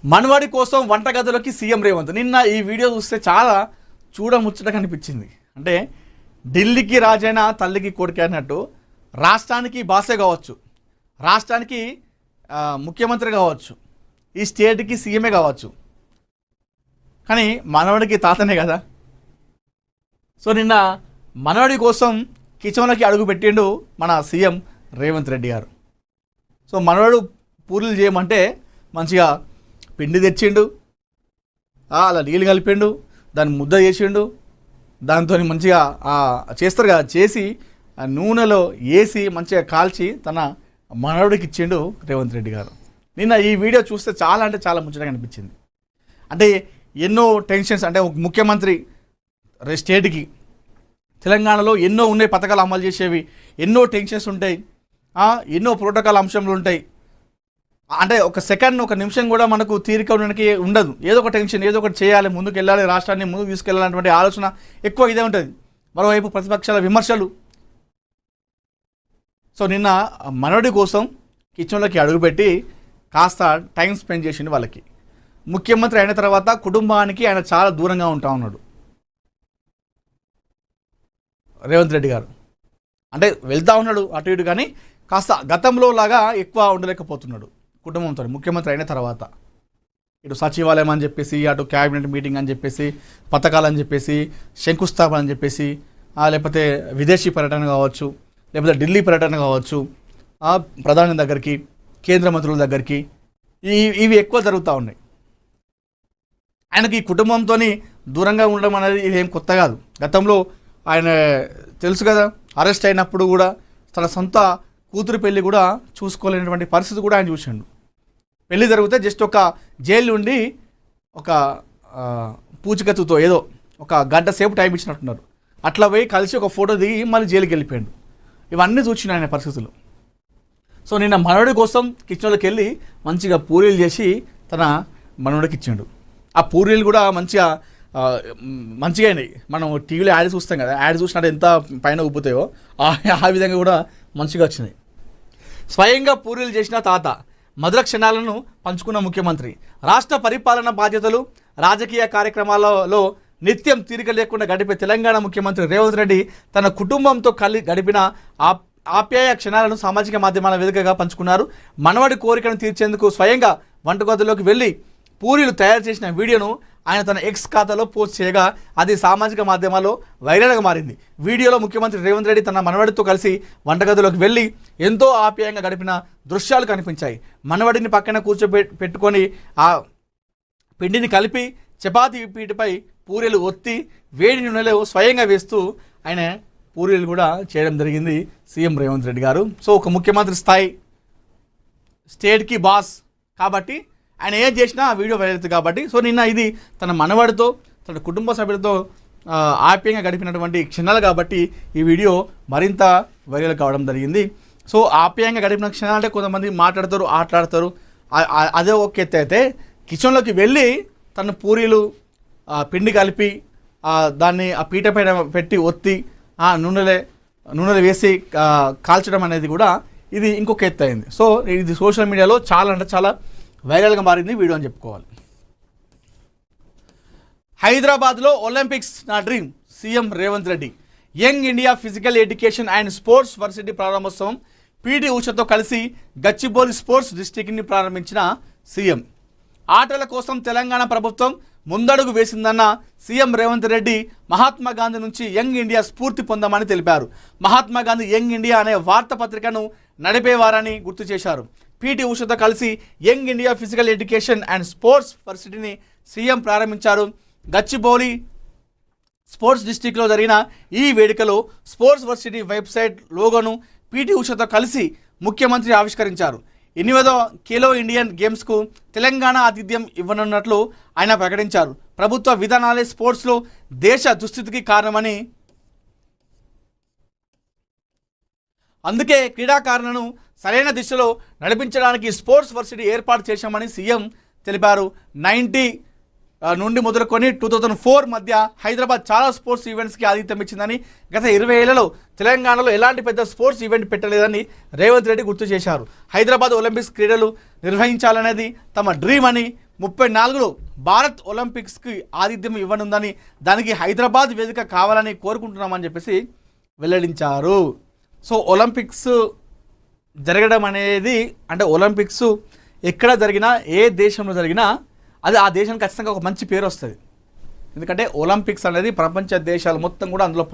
మనవాడి కోసం వంటగదిలోకి సీఎం రేవంత్. నిన్న ఈ వీడియో చూస్తే చాలా చూడముచ్చటగా అనిపించింది. అంటే ఢిల్లీకి రాజైన తల్లికి కొడుకే అన్నట్టు రాష్ట్రానికి బాసే కావచ్చు, రాష్ట్రానికి ముఖ్యమంత్రి కావచ్చు, ఈ స్టేట్కి సీఎంఏ కావచ్చు, కానీ మనవాడికి తాతనే కదా. సో నిన్న మనవాడి కోసం కిచెన్లోకి అడుగు పెట్టిండు మన సీఎం రేవంత్ రెడ్డి గారు. సో మనవాడు పూరీలు చేయమంటే మంచిగా పిండి తెచ్చిండు, అలా నీళ్ళు కలిపిండు, దాన్ని ముద్ద చేసిండు, దాంతో మంచిగా చేస్తారు కదా, చేసి నూనెలో వేసి మంచిగా కాల్చి తన మనవడికి ఇచ్చిండు రేవంత్ రెడ్డి గారు. నిన్న ఈ వీడియో చూస్తే చాలా అంటే చాలా ముచ్చటగా అనిపించింది. అంటే ఎన్నో టెన్షన్స్, అంటే ముఖ్యమంత్రి స్టేట్కి తెలంగాణలో ఎన్నో ఉన్నాయి పథకాలు అమలు చేసేవి, ఎన్నో టెన్షన్స్ ఉంటాయి, ఎన్నో ప్రోటోకాల్ అంశంలు ఉంటాయి. అంటే ఒక సెకండ్ ఒక నిమిషం కూడా మనకు తీరిక ఉండడానికి ఉండదు. ఏదో ఒక టెన్షన్, ఏదో ఒకటి చేయాలి, ముందుకు వెళ్ళాలి, రాష్ట్రాన్ని ముందుకు తీసుకెళ్ళాలన్నటువంటి ఆలోచన ఎక్కువ ఇదే ఉంటుంది. మరోవైపు ప్రతిపక్షాల విమర్శలు. సో నిన్న మనవడి కోసం కిచెన్లోకి అడుగుపెట్టి కాస్త టైం స్పెండ్ చేసిండు వాళ్ళకి. ముఖ్యమంత్రి అయిన తర్వాత కుటుంబానికి ఆయన చాలా దూరంగా ఉంటా ఉన్నాడు రేవంత్ రెడ్డి గారు. అంటే వెళ్తూ ఉన్నాడు అటు ఇటు, కానీ కాస్త గతంలో లాగా ఎక్కువ ఉండలేకపోతున్నాడు కుటుంబంతో. ముఖ్యమంత్రి అయిన తర్వాత ఇటు సచివాలయం అని చెప్పేసి, అటు క్యాబినెట్ మీటింగ్ అని చెప్పేసి, పథకాలు అని చెప్పేసి, శంకుస్థాపన అని చెప్పేసి, లేకపోతే విదేశీ పర్యటన కావచ్చు, లేకపోతే ఢిల్లీ పర్యటన కావచ్చు, ప్రధాని దగ్గరికి, కేంద్ర మంత్రుల దగ్గరికి, ఇవి ఎక్కువ జరుగుతూ ఉన్నాయి. ఆయనకి ఈ కుటుంబంతో దూరంగా ఉండడం అనేది ఇదేం కొత్త కాదు. గతంలో ఆయన తెలుసు కదా, అరెస్ట్ అయినప్పుడు కూడా తన సొంత కూతురు పెళ్ళి కూడా చూసుకోలేనటువంటి పరిస్థితి కూడా ఆయన చూసిండు. పెళ్ళి జరిగితే జస్ట్ ఒక జైలు ఉండి ఒక పూచికత్తుతో ఏదో ఒక గంట సేపు టైం ఇచ్చినట్టున్నారు, అట్లా పోయి కలిసి ఒక ఫోటో దిగి మళ్ళీ జైలుకి వెళ్ళిపోయాడు. ఇవన్నీ చూసిన ఆయన పరిస్థితులు. సో నిన్న మనవడి కోసం కిచెన్లోకి వెళ్ళి మంచిగా పూరీలు చేసి తన మనవడికి ఇచ్చాడు. ఆ పూరీలు కూడా మంచిగా అయినాయి. మనం టీవీలో యాడ్ చూస్తాం కదా, యాడ్ చూసినట్టు ఎంత పైన ఉబ్బుతాయో ఆ విధంగా కూడా మంచిగా వచ్చినాయి. స్వయంగా పూరీలు చేసిన తాత, మధుర క్షణాలను పంచుకున్న ముఖ్యమంత్రి. రాష్ట్ర పరిపాలన బాధ్యతలు, రాజకీయ కార్యక్రమాలలో నిత్యం తీరిక లేకుండా గడిపే తెలంగాణ ముఖ్యమంత్రి రేవంత్ రెడ్డి తన కుటుంబంతో గడిపిన ఆప్యాయ క్షణాలను సామాజిక మాధ్యమాల వేదికగా పంచుకున్నారు. మనవడి కోరికను తీర్చేందుకు స్వయంగా వంటగదిలోకి వెళ్ళి పూరీలు తయారు చేసిన వీడియోను ఆయన తన ఎక్స్ ఖాతాలో పోస్ట్ చేయగా అది సామాజిక మాధ్యమాల్లో వైరల్గా మారింది. వీడియోలో ముఖ్యమంత్రి రేవంత్ రెడ్డి తన మనవడితో కలిసి వంటగదిలోకి వెళ్ళి ఎంతో ఆప్యాయంగా గడిపిన దృశ్యాలు కనిపించాయి. మనవడిని పక్కన కూర్చోబెట్టుకొని ఆ పిండిని కలిపి చపాతీ పీటపై పూరీలు ఒత్తి వేడి నూనెలో స్వయంగా వేస్తూ ఆయన పూరీలు కూడా చేయడం జరిగింది సీఎం రేవంత్ రెడ్డి గారు. సో ఒక ముఖ్యమంత్రి స్థాయి, స్టేట్కి బాస్ కాబట్టి ఆయన ఏం చేసినా ఆ వీడియో వైరల్ అవుతుంది కాబట్టి. సో నిన్న ఇది తన మనవాడితో, తన కుటుంబ సభ్యులతో ఆప్యాయంగా గడిపినటువంటి క్షణాలు కాబట్టి ఈ వీడియో మరింత వైరల్ కావడం జరిగింది. సో ఆప్యాయంగా గడిపిన క్షణాలు అంటే కొంతమంది మాట్లాడతారు, ఆటలాడతారు, అదే ఒక ఎత్తు. అయితే కిచెన్లోకి వెళ్ళి తన పూరీలు పిండి కలిపి దాన్ని ఆ పీట పైన పెట్టి ఒత్తి నూనెలో వేసి కాల్చడం అనేది కూడా ఇది ఇంకొక ఎత్తు అయింది. సో ఇది సోషల్ మీడియాలో చాలా అంటే చాలా వైరల్గా మారింది వీడియో అని చెప్పుకోవాలి. హైదరాబాద్లో ఒలింపిక్స్ నా dream, CM Revanth Reddy. Young India physical education and sports varsity ప్రారంభోత్సవం. పీటీ ఉషతో కలిసి గచ్చిబౌలి స్పోర్ట్స్ డిస్ట్రిక్ట్ని ప్రారంభించిన సీఎం. ఆటల కోసం తెలంగాణ ప్రభుత్వం ముందడుగు వేసిందన్న సీఎం రేవంత్ రెడ్డి మహాత్మా గాంధీ నుంచి యంగ్ ఇండియా స్ఫూర్తి పొందామని తెలిపారు. మహాత్మా గాంధీ యంగ్ ఇండియా అనే వార్తాపత్రికను నడిపేవారని గుర్తు చేశారు. పీటీ ఉషతో కలిసి young India physical education and sports వర్సిటీని సీఎం ప్రారంభించారు. గచ్చిబౌలి స్పోర్ట్స్ డిస్ట్రిక్ట్లో జరిగిన ఈ వేడుకలో స్పోర్ట్స్ వర్సిటీ వెబ్సైట్ లోగోను పీటీ ఉషతో కలిసి ముఖ్యమంత్రి ఆవిష్కరించారు. 8వ ఖేలో ఇండియన్ గేమ్స్కు తెలంగాణ ఆతిథ్యం ఇవ్వనున్నట్లు ఆయన ప్రకటించారు. ప్రభుత్వ విధానాలే స్పోర్ట్స్లో దేశ దుస్థితికి కారణమని, అందుకే క్రీడాకారులను సరైన దిశలో నడిపించడానికి స్పోర్ట్స్ వర్సిటీ ఏర్పాటు చేశామని సీఎం తెలిపారు. 90 నుండి మొదలుకొని 2004 మధ్య హైదరాబాద్ చాలా స్పోర్ట్స్ ఈవెంట్స్కి ఆతిథ్యం ఇచ్చిందని, గత 20 ఏళ్లలో తెలంగాణలో ఎలాంటి పెద్ద స్పోర్ట్స్ ఈవెంట్ పెట్టలేదని రేవంత్ రెడ్డి గుర్తు చేశారు. హైదరాబాద్ ఒలింపిక్స్ క్రీడలు నిర్వహించాలనేది తమ డ్రీమ్ అని 34లో భారత్ ఒలింపిక్స్కి ఆతిథ్యం ఇవ్వనుందని, దానికి హైదరాబాద్ వేదిక కావాలని కోరుకుంటున్నామని చెప్పేసి వెల్లడించారు. సో ఒలింపిక్స్ జరగడం అనేది, అంటే ఒలింపిక్స్ ఎక్కడ జరిగినా, ఏ దేశంలో జరిగినా అది ఆ దేశానికి ఖచ్చితంగా ఒక మంచి పేరు వస్తుంది. ఎందుకంటే ఒలింపిక్స్ అనేది ప్రపంచ దేశాలు మొత్తం కూడా అందులో